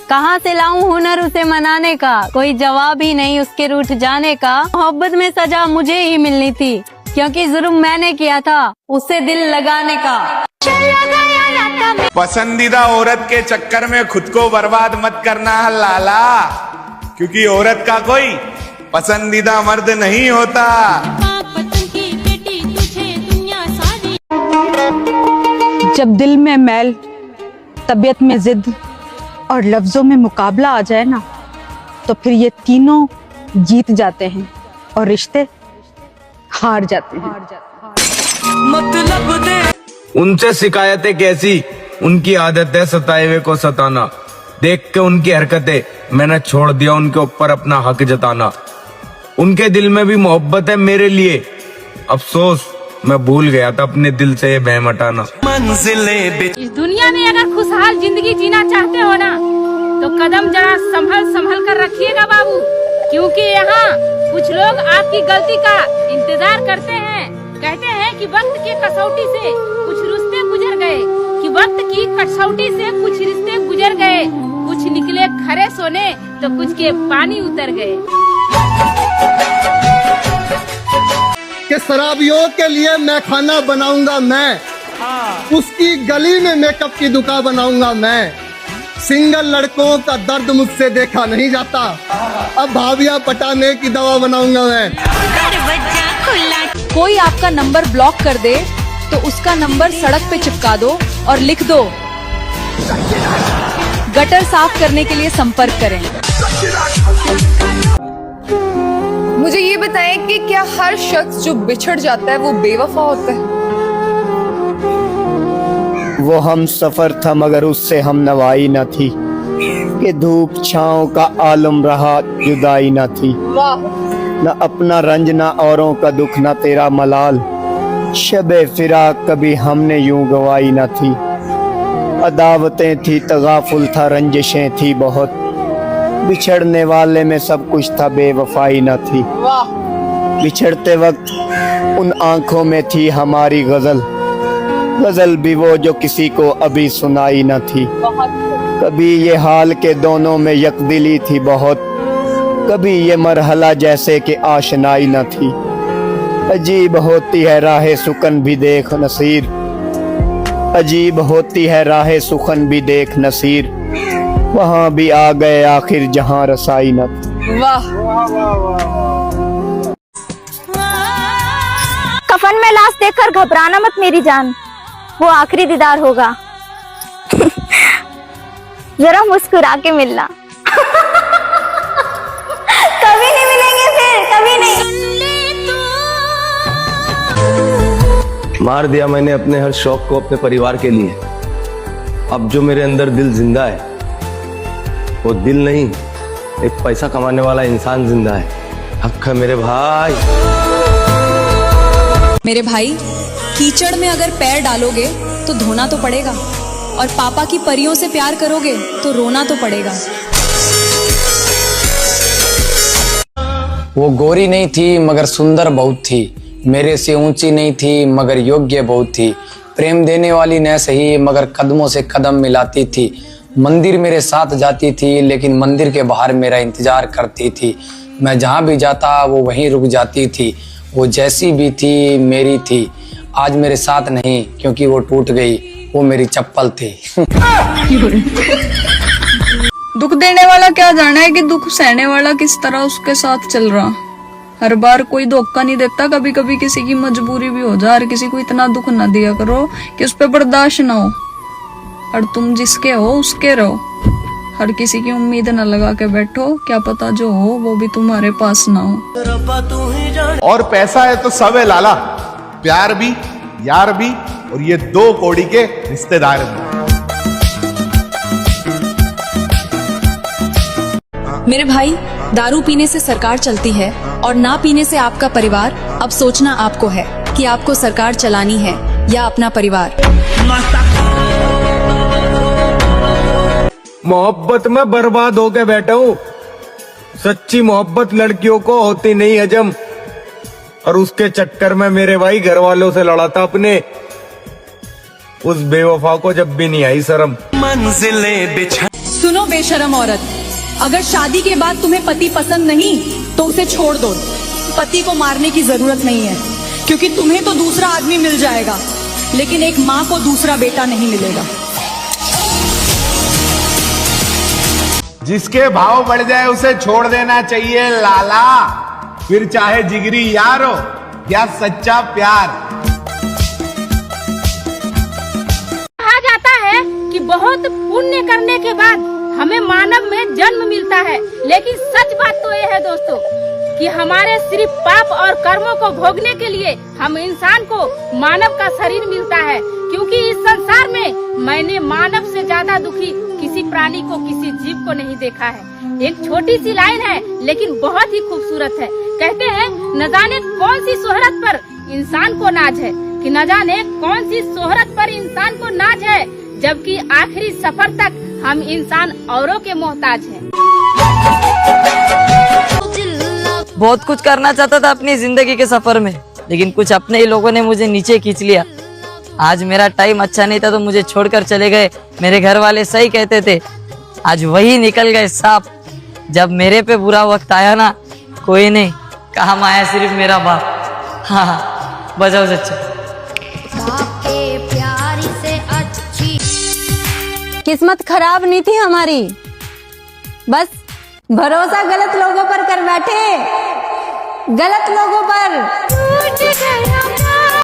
कहाँ से लाऊं हुनर उसे मनाने का, कोई जवाब ही नहीं उसके रूठ जाने का। मोहब्बत में सजा मुझे ही मिलनी थी, क्योंकि जुर्म मैंने किया था उसे दिल लगाने का। पसंदीदा औरत के चक्कर में खुद को बर्बाद मत करना है लाला, क्योंकि औरत का कोई पसंदीदा मर्द नहीं होता। जब दिल में मैल, तबीयत में जिद और लफ्जों में मुकाबला आ जाए ना, तो फिर ये तीनों जीत जाते हैं और रिश्ते हार जाते हैं। उनसे शिकायतें कैसी, उनकी आदत है सताए हुए को सताना। देख के उनकी हरकतें मैंने छोड़ दिया उनके ऊपर अपना हक जताना। उनके दिल में भी मोहब्बत है मेरे लिए, अफसोस मैं भूल गया था अपने दिल से ये बहम हटाना। इस दुनिया में अगर खुशहाल जिंदगी जीना चाहते हो ना, तो कदम जरा संभल संभल कर रखिएगा बाबू, क्योंकि यहाँ कुछ लोग आपकी गलती का इंतजार करते हैं। कहते हैं कि वक्त के कसौटी से कुछ रिश्ते गुजर गए, कि वक्त की कसौटी से कुछ रिश्ते गुजर गए, कुछ निकले खरे सोने तो कुछ के पानी उतर गए। कि शराबियों के लिए मैं खाना बनाऊंगा मैं, उसकी गली में मेकअप की दुकान बनाऊंगा मैं। सिंगल लड़कों का दर्द मुझसे देखा नहीं जाता, अब भाभियां पटाने की दवा बनाऊंगा मैं। कोई आपका नंबर ब्लॉक कर दे तो उसका नंबर सड़क पे चिपका दो और लिख दो, गटर साफ करने के लिए संपर्क करें। मुझे ये बताएं कि क्या हर शख्स जो बिछड़ जाता है वो बेवफा होता है? वो हम सफर था मगर उससे हम नवाई न थी, कि धूप छाँव का आलम रहा जुदाई न थी। न अपना रंज न औरों का दुख न तेरा मलाल, शबे फिराक कभी हमने यूं गवाई न थी। अदावतें थी तगाफुल था रंजिशें थी बहुत, बिछड़ने वाले में सब कुछ था बेवफाई न थी। बिछड़ते वक्त उन आंखों में थी हमारी गजल, गजल भी वो जो किसी को अभी सुनाई न थी। कभी ये हाल के दोनों में यकदिली थी बहुत, कभी ये मरहला जैसे कि आशनाई न थी। अजीब होती है राह सुकन भी देख नसीर, अजीब होती है राह सुखन भी देख नसीर, वहाँ भी आ गए आखिर जहाँ रसाई न थी। कफन में लाश देखकर घबराना मत मेरी जान, वो आखिरी दीदार होगा। जरा मुस्कुरा के मिलना। कभी नहीं मिलेंगे फिर, कभी नहीं। मार दिया मैंने अपने हर शौक को अपने परिवार के लिए। अब जो मेरे अंदर दिल जिंदा है, वो दिल नहीं, एक पैसा कमाने वाला इंसान जिंदा है। हक है मेरे भाई। मेरे भाई, कीचड़ में अगर पैर डालोगे तो धोना तो पड़ेगा, और पापा की परियों से प्यार करोगे तो रोना तो पड़ेगा। वो गोरी नहीं थी मगर सुंदर बहुत थी, मेरे से ऊंची नहीं थी मगर योग्य बहुत थी। प्रेम देने वाली न सही मगर कदमों से कदम मिलाती थी। मंदिर मेरे साथ जाती थी लेकिन मंदिर के बाहर मेरा इंतजार करती थी। मैं जहाँ भी जाता वो वहीं रुक जाती थी। वो जैसी भी थी मेरी थी, आज मेरे साथ नहीं क्योंकि वो टूट गई, वो मेरी चप्पल थी। दुख देने वाला क्या जाने है कि दुख सहने वाला किस तरह उसके साथ चल रहा। हर बार कोई धोखा नहीं देता, कभी कभी किसी की मजबूरी भी हो जाए। हर किसी को इतना दुख ना दिया करो कि उस पर बर्दाश्त ना हो, और तुम जिसके हो उसके रहो। हर किसी की उम्मीद न लगा के बैठो, क्या पता जो हो वो भी तुम्हारे पास ना हो। और पैसा है तो सब है लाला, प्यार भी, यार भी, और ये दो कौड़ी के रिश्तेदार भी। मेरे भाई, दारू पीने से सरकार चलती है और ना पीने से आपका परिवार। अब सोचना आपको है कि आपको सरकार चलानी है या अपना परिवार। मोहब्बत में बर्बाद होके बैठा हूँ। सच्ची मोहब्बत लड़कियों को होती नहीं हजम, और उसके चक्कर में मेरे भाई घर वालों से लड़ा था अपने। उस बेवफा को जब भी नहीं आई शर्म। सुनो सुनो बेशरम औरत, अगर शादी के बाद तुम्हें पति पसंद नहीं तो उसे छोड़ दो। पति को मारने की जरूरत नहीं है, क्योंकि तुम्हें तो दूसरा आदमी मिल जाएगा, लेकिन एक माँ को दूसरा बेटा नहीं मिलेगा। जिसके भाव बढ़ जाए उसे छोड़ देना चाहिए लाला, फिर चाहे जिगरी यार हो या सच्चा प्यार। कहा जाता है कि बहुत पुण्य करने के बाद हमें मानव में जन्म मिलता है, लेकिन सच बात तो यह है दोस्तों कि हमारे सिर्फ पाप और कर्मों को भोगने के लिए हम इंसान को मानव का शरीर मिलता है, क्योंकि इस संसार में मैंने मानव से ज्यादा दुखी किसी प्राणी को, किसी जीव को नहीं देखा है। एक छोटी सी लाइन है लेकिन बहुत ही खूबसूरत है। कहते हैं न जाने कौन सी शोहरत पर इंसान को नाज है, कि न जाने कौन सी शोहरत पर इंसान को नाज है, जबकि आखिरी सफर तक हम इंसान औरों के मोहताज हैं। बहुत कुछ करना चाहता था अपनी जिंदगी के सफर में, लेकिन कुछ अपने ही लोगों ने मुझे नीचे खींच लिया। आज मेरा टाइम अच्छा नहीं था तो मुझे छोड़कर चले गए। मेरे घर वाले सही कहते थे, आज वही निकल गए साफ। जब मेरे पे बुरा वक्त आया ना, कोई नहीं, काम आया सिर्फ मेरा बाप। हाँ, बजाओ सच्चा। किस्मत खराब नहीं थी हमारी, बस भरोसा गलत लोगों पर कर बैठे, गलत लोगों पर।